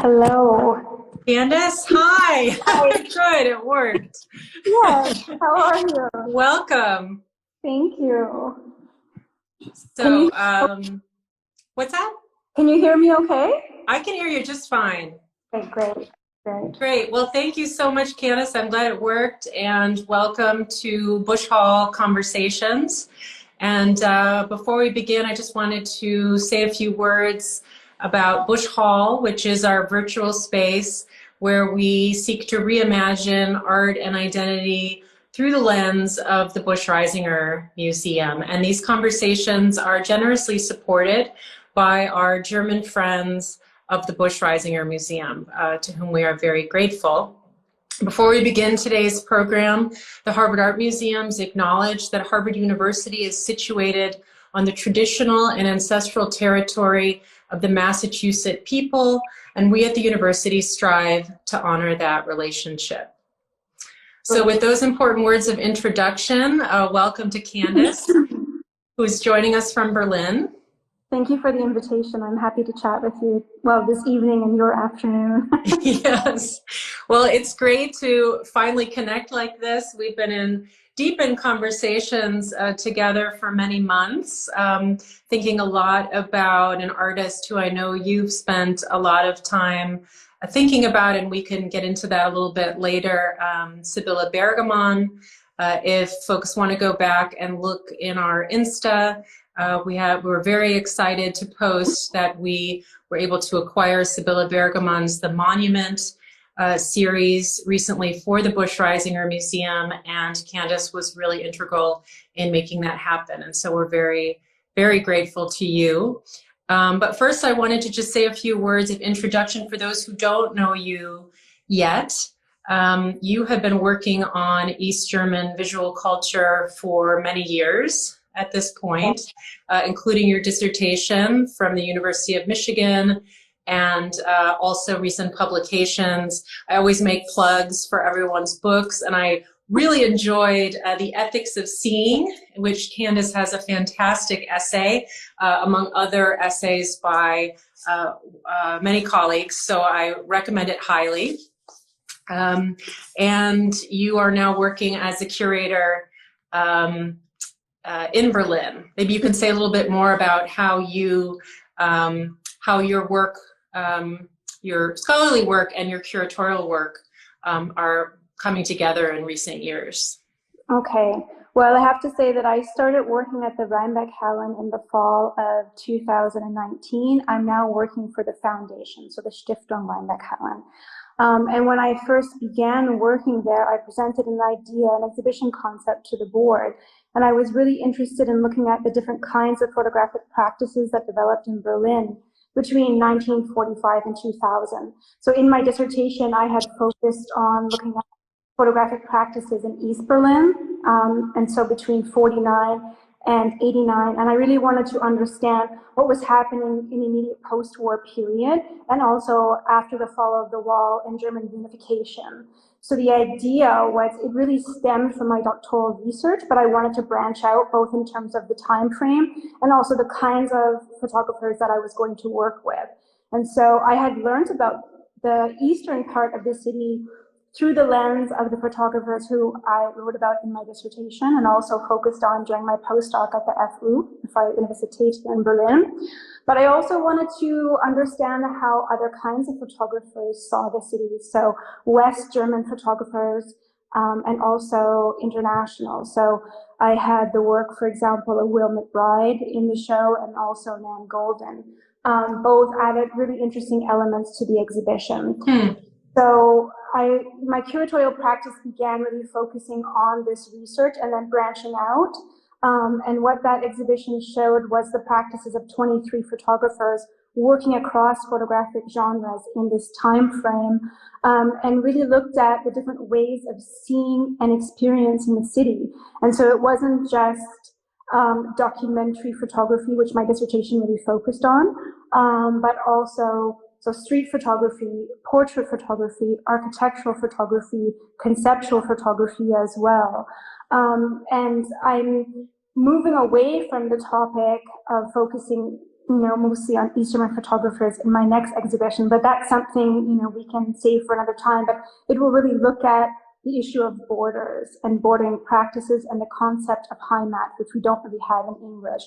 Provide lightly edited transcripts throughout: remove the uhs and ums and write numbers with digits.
Hello. Candice, hi. Hi. Good, it worked. Yes, how are you? Welcome. Thank you. So, what's that? Can you hear me okay? I can hear you just fine. Okay, great. Great. Well, thank you so much, Candice. I'm glad it worked. And welcome to Busch Hall Conversations. And before we begin, I just wanted to say a few words about Busch Hall, which is our virtual space where we seek to reimagine art and identity through the lens of the Busch-Reisinger Museum. And these conversations are generously supported by our German friends of the Busch-Reisinger Museum, to whom we are very grateful. Before we begin today's program, the Harvard Art Museums acknowledge that Harvard University is situated on the traditional and ancestral territory of the Massachusetts people, and we at the university strive to honor that relationship. So with those important words of introduction, welcome to Candice, who is joining us from Berlin. Thank you for the invitation. I'm happy to chat with you, well, this evening and your afternoon. Yes. Well, it's great to finally connect like this. We've been deep in conversations together for many months, thinking a lot about an artist who I know you've spent a lot of time thinking about, and we can get into that a little bit later, Sibylle Bergman. If folks want to go back and look in our Insta, we're very excited to post that we were able to acquire Sibylle Bergman's The Monument series recently for the Busch-Reisinger Museum, and Candice was really integral in making that happen. And so we're very, very grateful to you. But first I wanted to just say a few words of introduction for those who don't know you yet. You have been working on East German visual culture for many years at this point, including your dissertation from the University of Michigan and also recent publications. I always make plugs for everyone's books, and I really enjoyed The Ethics of Seeing, in which Candice has a fantastic essay, among other essays by many colleagues, so I recommend it highly. And you are now working as a curator in Berlin. Maybe you can say a little bit more about how you, how your work, your scholarly work and your curatorial work are coming together in recent years. Okay. Well, I have to say that I started working at the Reinbeckhallen in the fall of 2019. I'm now working for the foundation, so the Stiftung Reinbeckhallen. And when I first began working there, I presented an idea, an exhibition concept to the board. And I was really interested in looking at the different kinds of photographic practices that developed in Berlin between 1945 and 2000. So in my dissertation, I had focused on looking at photographic practices in East Berlin, and so between 49 and 89. And I really wanted to understand what was happening in the immediate post-war period and also after the fall of the wall and German unification. So the idea was, it really stemmed from my doctoral research, but I wanted to branch out both in terms of the time frame and also the kinds of photographers that I was going to work with. And so I had learned about the eastern part of the city through the lens of the photographers who I wrote about in my dissertation and also focused on during my postdoc at the FU, the Freie Universität in Berlin. But I also wanted to understand how other kinds of photographers saw the city, so West German photographers and also international. So I had the work, for example, of Will McBride in the show and also Nan Golden. Both added really interesting elements to the exhibition. So my curatorial practice began really focusing on this research and then branching out. And what that exhibition showed was the practices of 23 photographers working across photographic genres in this time frame, and really looked at the different ways of seeing and experiencing the city. And so it wasn't just documentary photography, which my dissertation really focused on, but also street photography, portrait photography, architectural photography, conceptual photography as well. And I'm moving away from the topic of focusing mostly on East German photographers in my next exhibition, but that's something, we can save for another time. But it will really look at the issue of borders and bordering practices and the concept of Heimat, which we don't really have in English.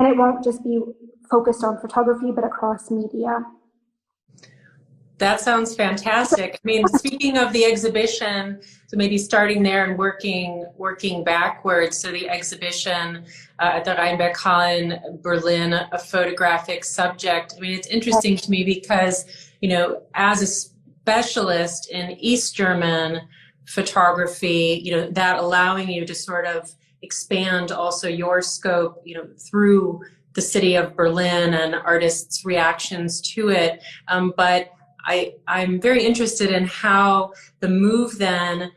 And it won't just be focused on photography, but across media. That sounds fantastic. I mean, speaking of the exhibition, so maybe starting there and working backwards. So the exhibition at the Reinbeckhallen, Berlin, a photographic subject. I mean, it's interesting to me because, as a specialist in East German photography, that allowing you to sort of expand also your scope, through the city of Berlin and artists' reactions to it. But I'm very interested in how the move then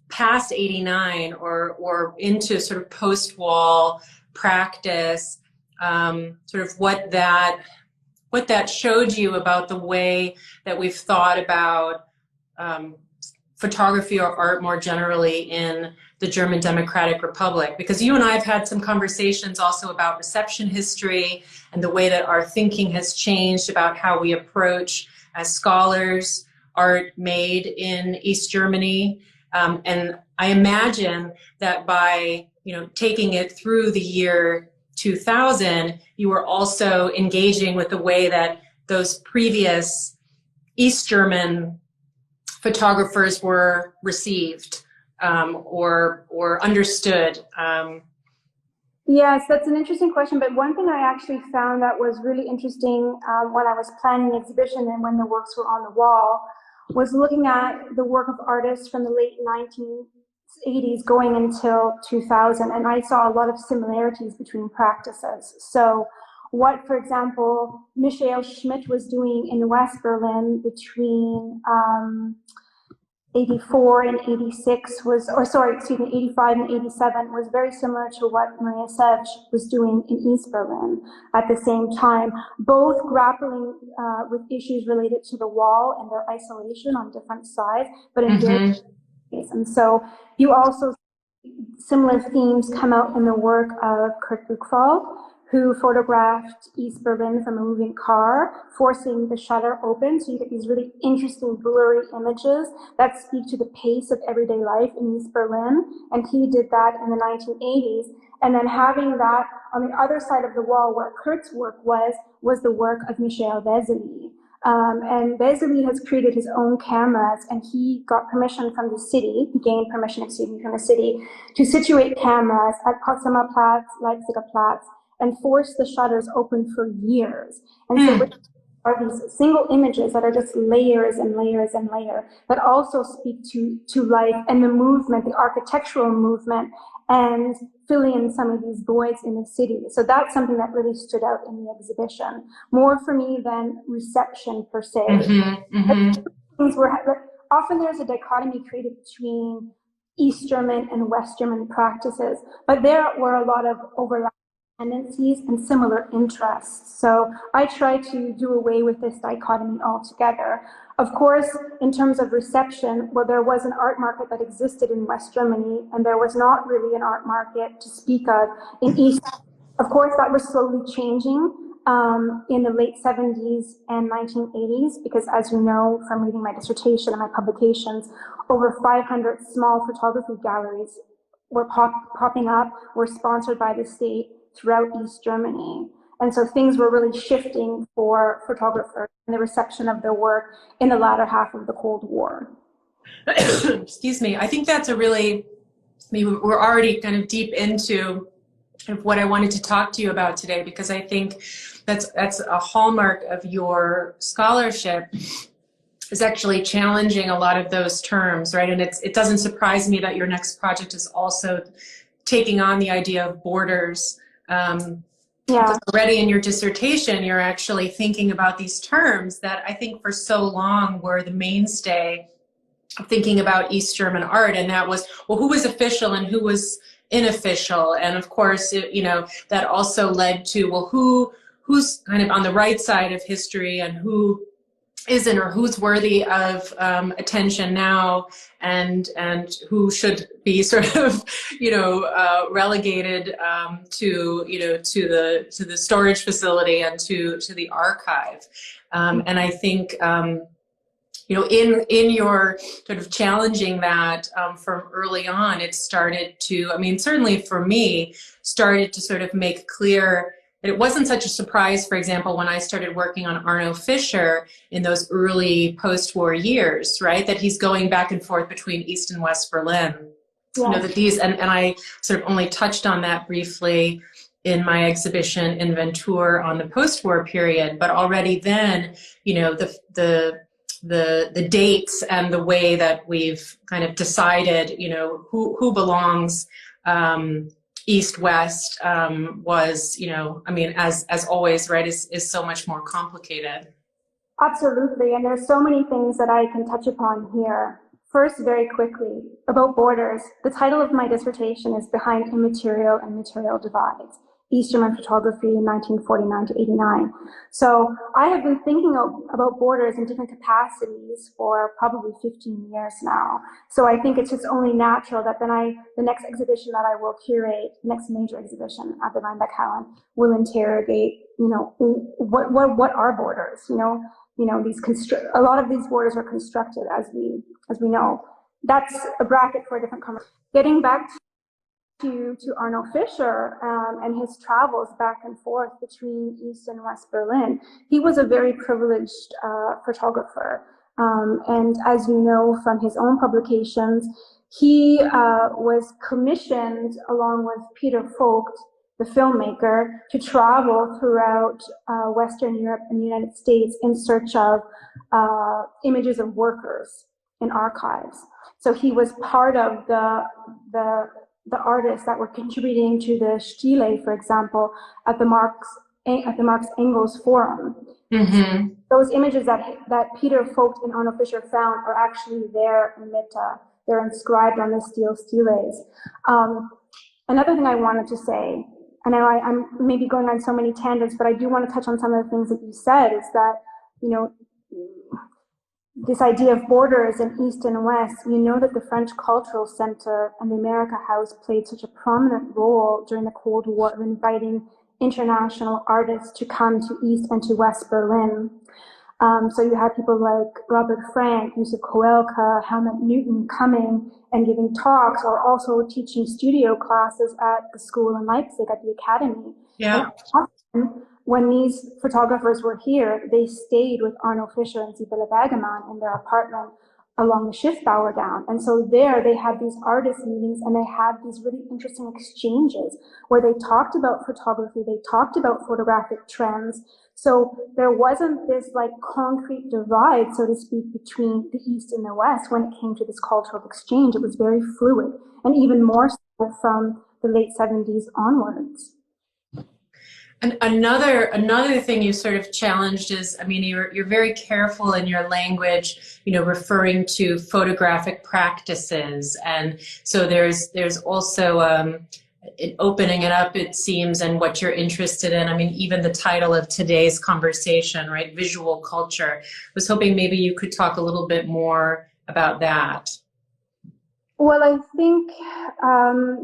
past 89 or into sort of post-wall practice, sort of what that showed you about the way that we've thought about photography or art more generally in the German Democratic Republic. Because you and I have had some conversations also about reception history and the way that our thinking has changed about how we approach as scholars art made in East Germany. And I imagine that by taking it through the year 2000, you were also engaging with the way that those previous East German photographers were received or understood. Yes, that's an interesting question. But one thing I actually found that was really interesting when I was planning the exhibition and when the works were on the wall was looking at the work of artists from the late 1980s going until 2000. And I saw a lot of similarities between practices. So what, for example, Michael Schmidt was doing in West Berlin between 84 and 86 was, 85 and 87 was very similar to what Maria Sevch was doing in East Berlin at the same time, both grappling with issues related to the wall and their isolation on different sides, but in various ways. And so you also see similar themes come out in the work of Kurt Buchwald, who photographed East Berlin from a moving car, forcing the shutter open. So you get these really interesting blurry images that speak to the pace of everyday life in East Berlin. And he did that in the 1980s. And then having that on the other side of the wall where Kurt's work was the work of Michel Vesely. And Vesely has created his own cameras, and he got permission from the city, he gained permission, from the city, to situate cameras at Potsdamer Platz, Leipziger Platz, and force the shutters open for years. And so are these single images that are just layers and layers and layers that also speak to life and the movement, the architectural movement, and filling in some of these voids in the city. So that's something that really stood out in the exhibition, more for me than reception per se. Often there's a dichotomy created between East German and West German practices, but there were a lot of overlap tendencies and similar interests. So I try to do away with this dichotomy altogether. Of course, in terms of reception, well, there was an art market that existed in West Germany, and there was not really an art market to speak of in East. Of course, that was slowly changing in the late 70s and 1980s, because as you know from reading my dissertation and my publications, over 500 small photography galleries were popping up, were sponsored by the state throughout East Germany. And so things were really shifting for photographers and the reception of their work in the latter half of the Cold War. Excuse me. I think that's we're already kind of deep into what I wanted to talk to you about today, because I think that's a hallmark of your scholarship, is actually challenging a lot of those terms, right? And it doesn't surprise me that your next project is also taking on the idea of borders. Already in your dissertation, you're actually thinking about these terms that I think for so long were the mainstay of thinking about East German art, and that was, well, who was official and who was unofficial, and of course, that also led to, well, who's kind of on the right side of history and who isn't, or who's worthy of attention now, and who should be sort of relegated to to the storage facility and to the archive. And I think in your sort of challenging that from early on, it started to, I mean, certainly for me, started to sort of make clear that it wasn't such a surprise, for example, when I started working on Arno Fischer in those early post-war years, right, that he's going back and forth between East and West Berlin. Yes. That these, and I sort of only touched on that briefly in my exhibition Inventur on the post-war period, but already then, the dates and the way that we've kind of decided, who belongs East-West was, I mean, as always, right, is so much more complicated. Absolutely, and there's so many things that I can touch upon here. First, very quickly, about borders. The title of my dissertation is Behind Immaterial and Material Divides, East German Photography in 1949 to 89. So I have been thinking about borders in different capacities for probably 15 years now. So I think it's just only natural that then the next exhibition that I will curate, the next major exhibition at the Reinbeckhallen, will interrogate, what are borders? A lot of these borders are constructed, as we know. That's a bracket for a different conversation. Getting back to Arno Fischer and his travels back and forth between East and West Berlin, he was a very privileged photographer. And as you know from his own publications, he was commissioned along with Peter Vogt, the filmmaker, to travel throughout Western Europe and the United States in search of images of workers in archives. So he was part of the artists that were contributing to the Stele, for example, at the Marx Engels Forum. Mm-hmm. Those images that Peter Vogt and Arno Fischer found are actually there in Mitte. They're inscribed on the steel steles. Another thing I wanted to say, and I'm maybe going on so many tangents, but I do want to touch on some of the things that you said, is that, this idea of borders in East and West, we know that the French Cultural Center and the America House played such a prominent role during the Cold War in inviting international artists to come to East and to West Berlin. So you had people like Robert Frank, Yusuf Koelka, Helmut Newton coming and giving talks, or also teaching studio classes at the school in Leipzig, at the academy. Yeah. And when these photographers were here, they stayed with Arno Fischer and Sibylle Bergemann in their apartment along the Schiffbauer down. And so there they had these artist meetings, and they had these really interesting exchanges where they talked about photography, they talked about photographic trends. So there wasn't this like concrete divide, so to speak, between the East and the West when it came to this cultural exchange. It was very fluid, and even more so from the late 70s onwards. And another thing you sort of challenged is, I mean, you're very careful in your language, referring to photographic practices, and so there's also opening it up, it seems, and what you're interested in. I mean, even the title of today's conversation, right, visual culture. I was hoping maybe you could talk a little bit more about that. Well, I think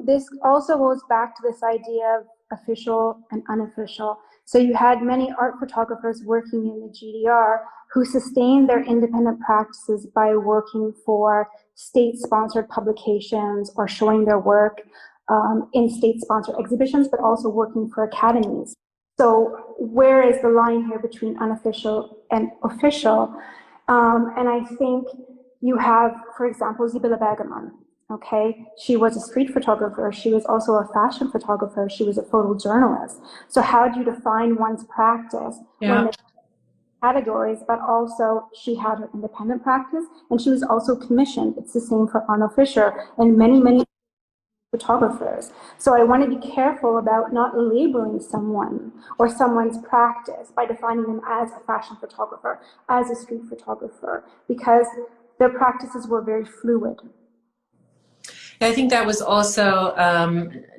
this also goes back to this idea of official and unofficial. So you had many art photographers working in the GDR who sustained their independent practices by working for state-sponsored publications or showing their work in state-sponsored exhibitions, but also working for academies. So where is the line here between unofficial and official? And I think you have, for example, Sibylle Bergemann. Okay, she was a street photographer. She was also a fashion photographer. She was a photojournalist. So how do you define one's practice? Yeah. When categories, but also she had her independent practice, and she was also commissioned. It's the same for Arno Fischer and many photographers. So I want to be careful about not labeling someone or someone's practice by defining them as a fashion photographer, as a street photographer, because their practices were very fluid. I think that was also,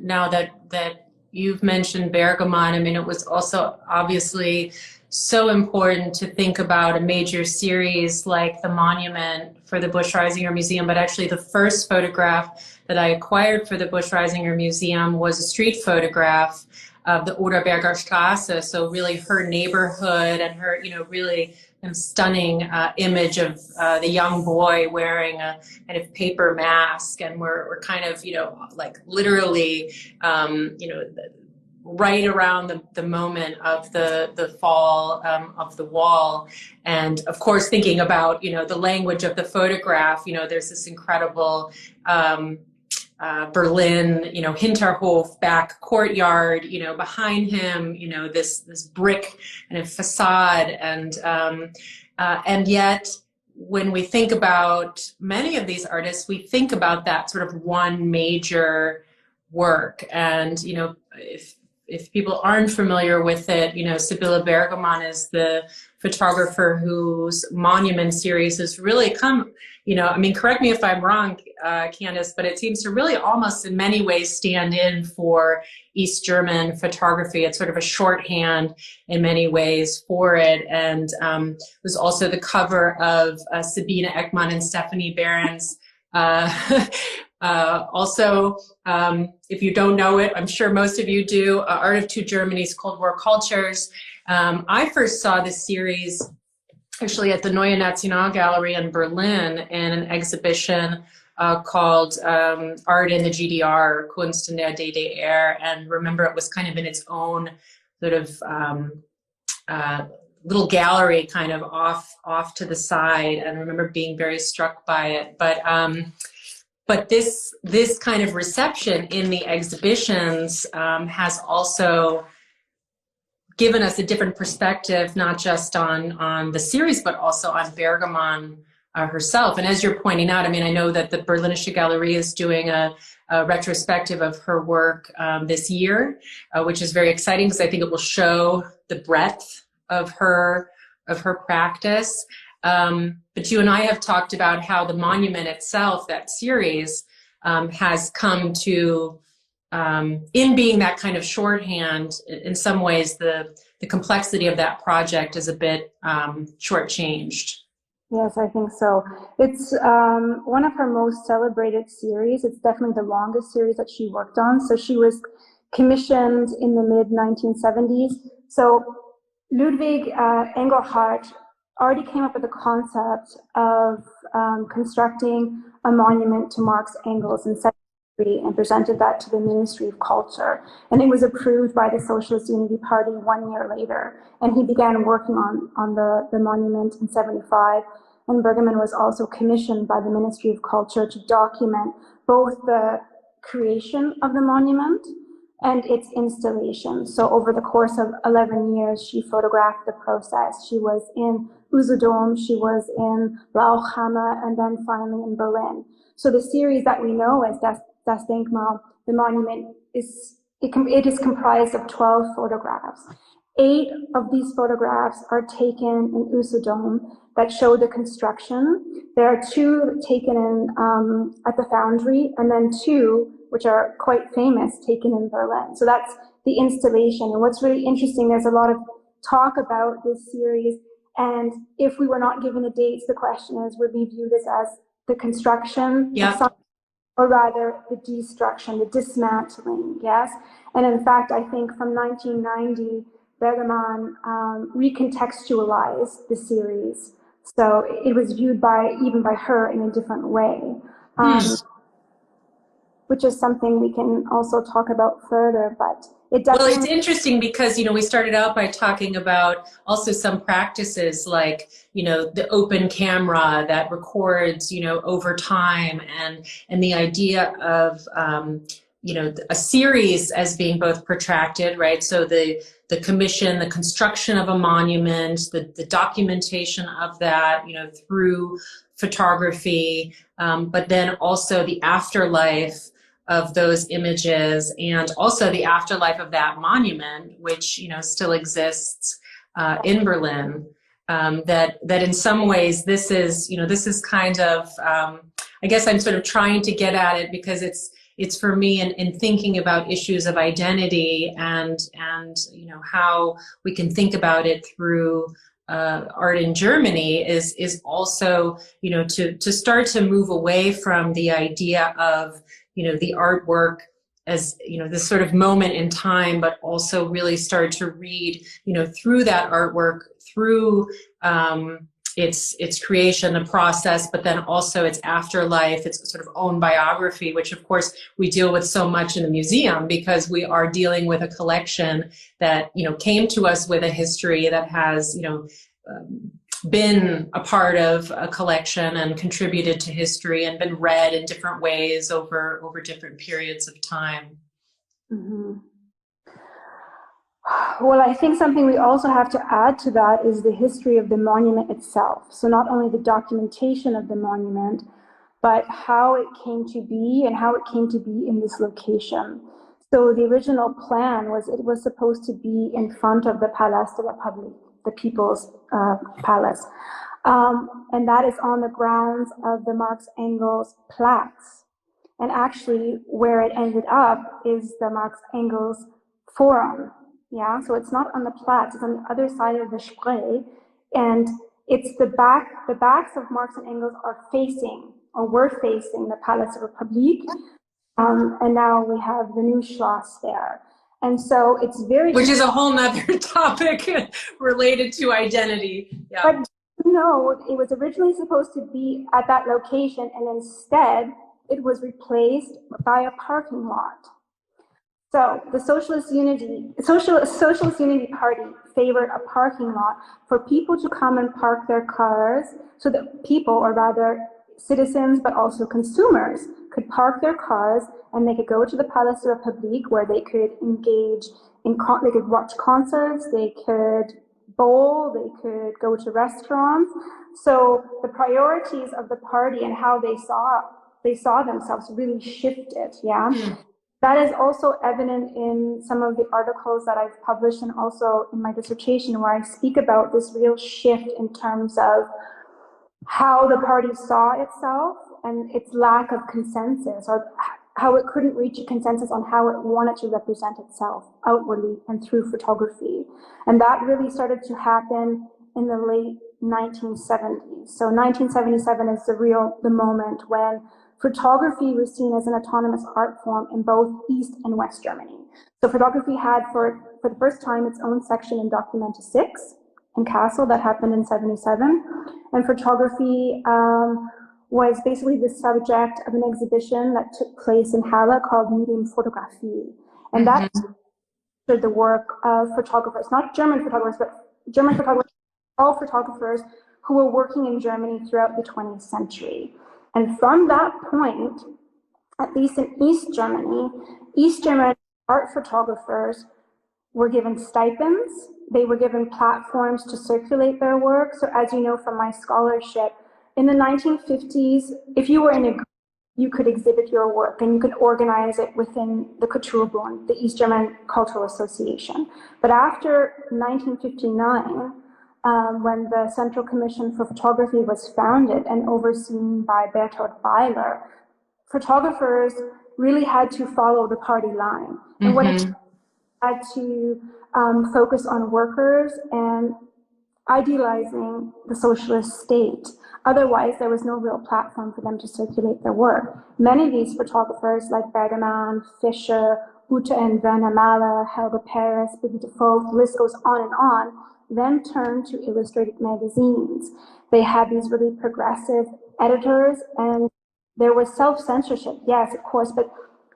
now that you've mentioned Bergman. I mean, it was also obviously so important to think about a major series like the monument for the Busch-Reisinger Museum, but actually the first photograph that I acquired for the Busch-Reisinger Museum was a street photograph of the Oderberger Straße, so really her neighborhood and her, really stunning image of the young boy wearing a kind of paper mask, and we're kind of, like literally, right around the moment of the fall of the wall. And of course, thinking about, the language of the photograph, there's this incredible Berlin, Hinterhof back courtyard, behind him, this brick kind of facade. And yet when we think about many of these artists, we think about that sort of one major work. And, if people aren't familiar with it, Sibylle Bergman is the photographer whose monument series has really come, correct me if I'm wrong, Candice, but it seems to really almost in many ways stand in for East German photography. It's sort of a shorthand in many ways for it. And was also the cover of Sabine Eckmann and Stephanie Behrens' also, if you don't know it, I'm sure most of you do, Art of Two Germany's Cold War Cultures. I first saw this series actually at the Neue Nationalgalerie in Berlin in an exhibition called Art in the GDR, Kunst in der DDR. And remember, it was kind of in its own sort of little gallery kind of off to the side. And I remember being very struck by it. But this kind of reception in the exhibitions has also given us a different perspective, not just on the series, but also on Bergman herself. And as you're pointing out, I know that the Berlinische Galerie is doing a retrospective of her work this year, which is very exciting because I think it will show the breadth of her practice. But you and I have talked about how the monument itself, that series, has come to, in being that kind of shorthand, in some ways the complexity of that project is a bit shortchanged. Yes, I think so. It's one of her most celebrated series. It's definitely the longest series that she worked on. So she was commissioned in the mid-1970s. So Ludwig Engelhardt already came up with the concept of constructing a monument to Marx Engels in 1973 and presented that to the Ministry of Culture. And it was approved by the Socialist Unity Party 1 year later. And he began working on the monument in 1975. And Bergman was also commissioned by the Ministry of Culture to document both the creation of the monument and its installation. So over the course of 11 years, she photographed the process. She was in Usedom, she was in Lauchhammer, and then finally in Berlin. So the series that we know as Das Denkmal, the monument, it is comprised of 12 photographs. 8 of these photographs are taken in Usedom that show the construction. There are 2 taken in at the Foundry, and then 2 which are quite famous, taken in Berlin. So that's the installation. And what's really interesting, there's a lot of talk about this series. And if we were not given the dates, the question is, would we view this as the construction of something, or rather the destruction, the dismantling, yes? And in fact, I think from 1990, Bergman recontextualized the series. So it was viewed even by her in a different way. Which is something we can also talk about further, but it definitely... Well, it's interesting because, we started out by talking about also some practices like, the open camera that records, over time, and the idea of, a series as being both protracted, right? So the commission, the construction of a monument, the documentation of that, through photography, but then also the afterlife of those images, and also the afterlife of that monument, which still exists in Berlin. That in some ways this is kind of, I guess I'm sort of trying to get at it because it's for me in thinking about issues of identity and how we can think about it through art in Germany is also, to start to move away from the idea of, the artwork as, this sort of moment in time, but also really start to read, through that artwork, through its creation, the process, but then also its afterlife, its sort of own biography, which of course we deal with so much in the museum because we are dealing with a collection that, came to us with a history that has, been a part of a collection and contributed to history and been read in different ways over different periods of time. Mm-hmm. Well, I think something we also have to add to that is the history of the monument itself. So not only the documentation of the monument, but how it came to be and how it came to be in this location. So the original plan was it was supposed to be in front of the Palais de la République, the People's Palace. And that is on the grounds of the Marx Engels Platz. And actually where it ended up is the Marx Engels Forum. Yeah, so it's not on the Platz, it's on the other side of the Spree, and it's the backs of Marx and Engels are facing, or were facing, the Palais de la République, and now we have the new Schloss there. And so it's very... Which is a whole nother topic related to identity. Yeah. But no, it was originally supposed to be at that location, and instead it was replaced by a parking lot. So the Socialist Unity Party favored a parking lot for people to come and park their cars so that people, or rather citizens, but also consumers, could park their cars and they could go to the Palais de la République where they could engage in, they could watch concerts, they could bowl, they could go to restaurants. So the priorities of the party and how they saw themselves really shifted, yeah? Mm. That is also evident in some of the articles that I've published and also in my dissertation where I speak about this real shift in terms of how the party saw itself and its lack of consensus, or how it couldn't reach a consensus on how it wanted to represent itself outwardly and through photography. And that really started to happen in the late 1970s. So 1977 is the moment when photography was seen as an autonomous art form in both East and West Germany. So photography had, for the first time, its own section in Documenta 6 in Kassel. That happened in 77. And photography was basically the subject of an exhibition that took place in Halle called Medium Fotografie. And that showed the work of photographers, not German photographers, but German photographers, all photographers who were working in Germany throughout the 20th century. And from that point, at least in East German art photographers were given stipends. They were given platforms to circulate their work. So as you know from my scholarship, in the 1950s, if you were in a group, you could exhibit your work and you could organize it within the Kulturbund, the East German Cultural Association. But after 1959, when the Central Commission for Photography was founded and overseen by Bertolt Weiler, photographers really had to follow the party line. And what it had to focus on workers and idealizing the socialist state. Otherwise, there was no real platform for them to circulate their work. Many of these photographers, like Bergman, Fischer, Ute and Werner Mahler, Helga Perez, Brigitte Vogt, the list goes on, then turned to illustrated magazines. They had these really progressive editors, and there was self-censorship, yes, of course, but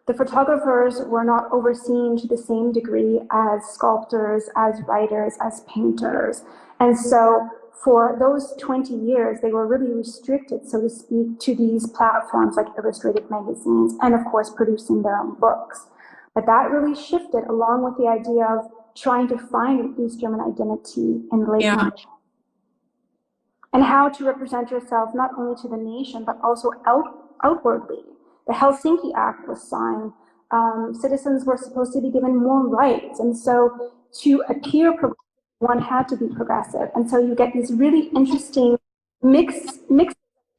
the photographers were not overseen to the same degree as sculptors, as writers, as painters. And so for those 20 years, they were really restricted, so to speak, to these platforms like illustrated magazines and, of course, producing their own books. But that really shifted along with the idea of trying to find an East German identity in the late 90s. And how to represent yourself not only to the nation, but also outwardly. The Helsinki Act was signed. Citizens were supposed to be given more rights. And so to appear progressive, one had to be progressive. And so you get these really interesting mix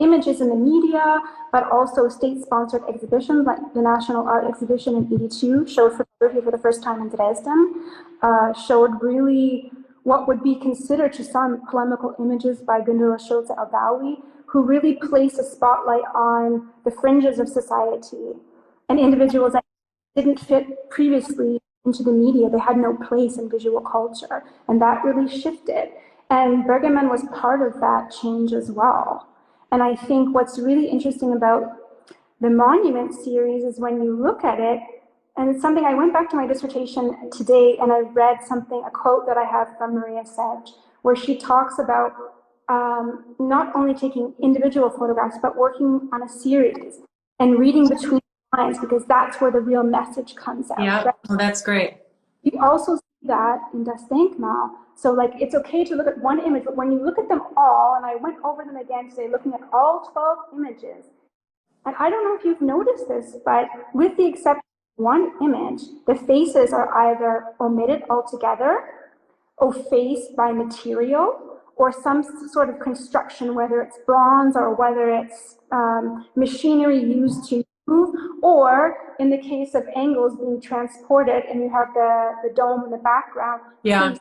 images in the media, but also state-sponsored exhibitions like the National Art Exhibition in '82 showed photography for the first time in Dresden, showed really what would be considered to some polemical images by Gundula Schulze-Aldawi, who really placed a spotlight on the fringes of society and individuals that didn't fit previously into the media. They had no place in visual culture, and that really shifted. And Bergman was part of that change as well. And I think what's really interesting about the Monument series is when you look at it, and it's something I went back to my dissertation today and I read something, a quote that I have from Maria Sedge, where she talks about not only taking individual photographs, but working on a series and reading between lines, because that's where the real message comes out. Yeah, right? well, that's great. You also see that in Das Denkmal. So like, it's okay to look at one image, but when you look at them all, and I went over them again today, looking at all 12 images, and I don't know if you've noticed this, but with the exception of one image, the faces are either omitted altogether, or effaced by material, or some sort of construction, whether it's bronze or whether it's machinery used to move, or in the case of angles being transported and you have the dome in the background, Yeah.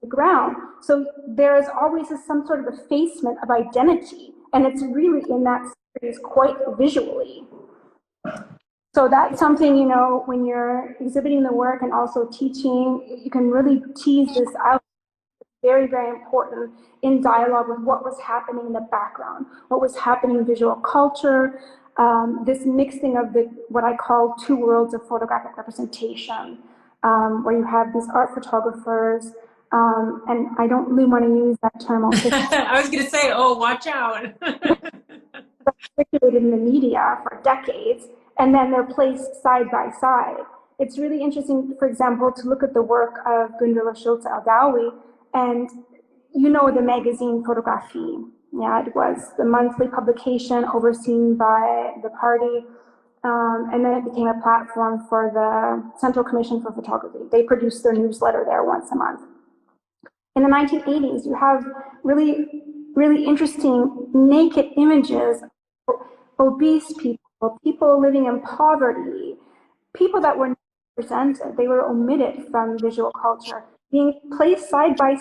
the ground. So there is always some sort of effacement of identity, and it's really in that series quite visually. So that's something, you know, when you're exhibiting the work and also teaching, you can really tease this out. Very, very important in dialogue with what was happening in the background, what was happening in visual culture, this mixing of what I call two worlds of photographic representation, where you have these art photographers, and I don't really want to use that term. I was going to say, oh, watch out. Circulated in the media for decades, and then they're placed side by side. It's really interesting, for example, to look at the work of Gundula Schulze-Aldawi, and you know the magazine Photography. Yeah, it was the monthly publication overseen by the party, and then it became a platform for the Central Commission for Photography. They produced their newsletter there once a month. In the 1980s, you have really, really interesting naked images of obese people, people living in poverty, people that were not presented, they were omitted from visual culture, being placed side by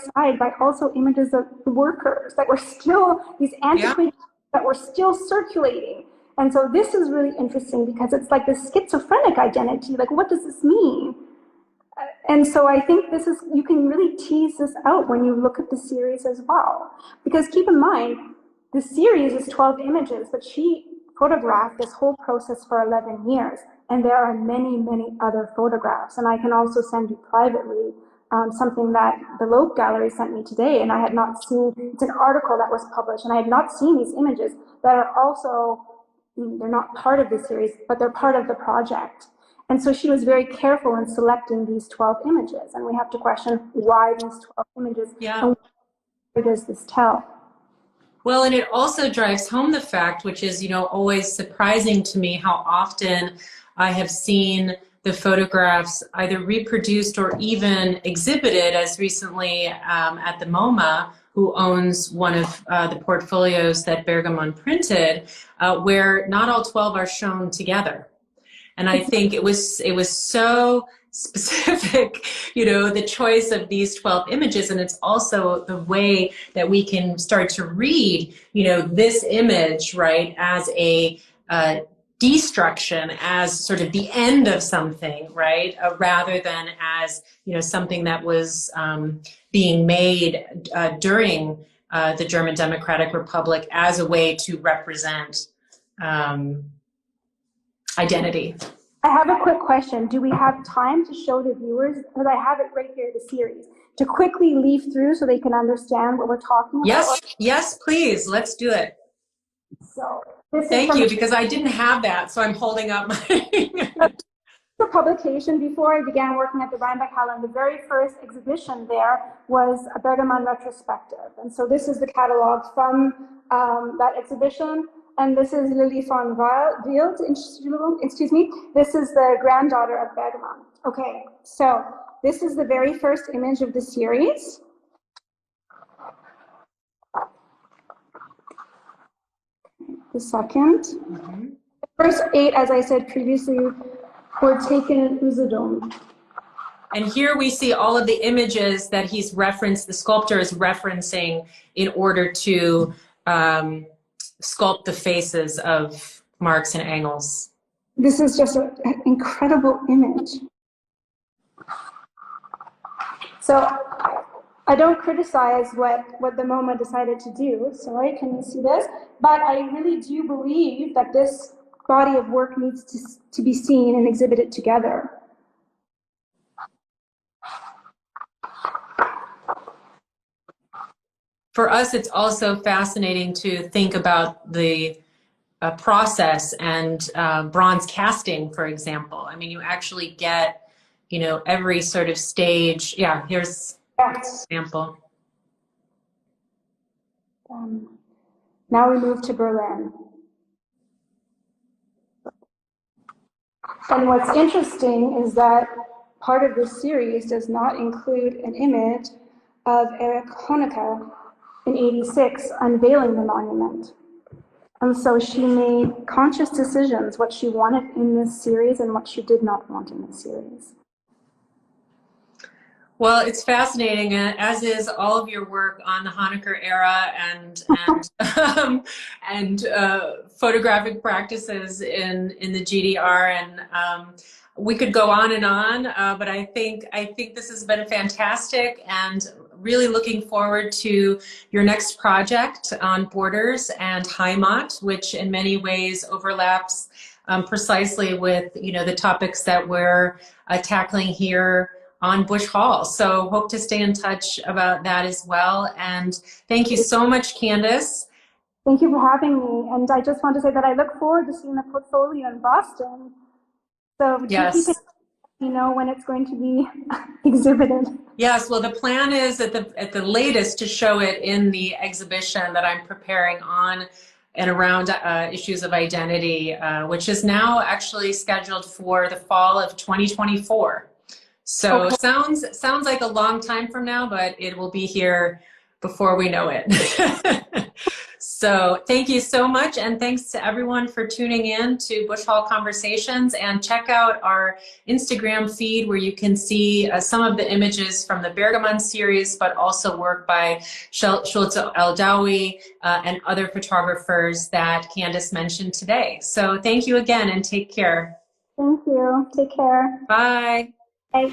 also images of workers that were still, these antiquated, that were still circulating. And so this is really interesting because it's like this schizophrenic identity, like what does this mean? And so I think this is, you can really tease this out when you look at the series as well. Because keep in mind, the series is 12 images, but she photographed this whole process for 11 years. And there are many, many other photographs. And I can also send you privately something that the Loeb Gallery sent me today, and I had not seen, it's an article that was published, and I had not seen these images that are also, they're not part of the series, but they're part of the project. And so she was very careful in selecting these 12 images, and we have to question why these 12 images, and what does this tell? Well, and it also drives home the fact, which is, you know, always surprising to me, how often I have seen the photographs either reproduced or even exhibited, as recently at the MoMA, who owns one of the portfolios that Bergman printed, where not all 12 are shown together. And I think it was so specific, you know, the choice of these 12 images. And it's also the way that we can start to read, you know, this image, right, as a destruction, as sort of the end of something, right, rather than as, you know, something that was being made during the German Democratic Republic as a way to represent identity. I have a quick question. Do we have time to show the viewers, because I have it right here, the series, to quickly leaf through so they can understand what we're talking about? Yes, please. Let's do it. So thank you, because I didn't have that, so I'm holding up my the publication. Before I began working at the Reinbeckhallen, the very first exhibition there was a Bergman retrospective. And so this is the catalog from that exhibition. And this is Lily von Wild, excuse me. This is the granddaughter of Bergman. Okay, so this is the very first image of the series. the second. Mm-hmm. The first 8, as I said previously, were taken in Usedom. And here we see all of the images that he's referenced, the sculptor is referencing in order to sculpt the faces of Marx and Engels. This is just an incredible image. So I don't criticize what the MoMA decided to do. Sorry, can you see this? But I really do believe that this body of work needs to be seen and exhibited together. For us, it's also fascinating to think about the process and bronze casting, for example. I mean, you actually get, you know, every sort of stage. Yeah, here's an example. Now we move to Berlin. And what's interesting is that part of this series does not include an image of Erich Honecker in '86 unveiling the monument. And so she made conscious decisions, what she wanted in this series and what she did not want in this series. Well, it's fascinating, as is all of your work on the Honecker era and photographic practices in the GDR. And we could go on and on, but I think this has been fantastic, and really looking forward to your next project on borders and Heimat, which in many ways overlaps precisely with, you know, the topics that we're tackling here on Busch Hall. So hope to stay in touch about that as well. And thank you so much, Candice. Thank you for having me. And I just want to say that I look forward to seeing the portfolio in Boston. So yes, keep it, you know, when it's going to be exhibited. Yes, well, the plan is at the latest to show it in the exhibition that I'm preparing on and around issues of identity, which is now actually scheduled for the fall of 2024. So okay. sounds like a long time from now, but it will be here before we know it. So thank you so much, and thanks to everyone for tuning in to Busch Hall Conversations, and check out our Instagram feed where you can see some of the images from the Bergaman series, but also work by Schulze Eldawi and other photographers that Candice mentioned today. So thank you again, and take care. Thank you. Take care. Bye. Bye.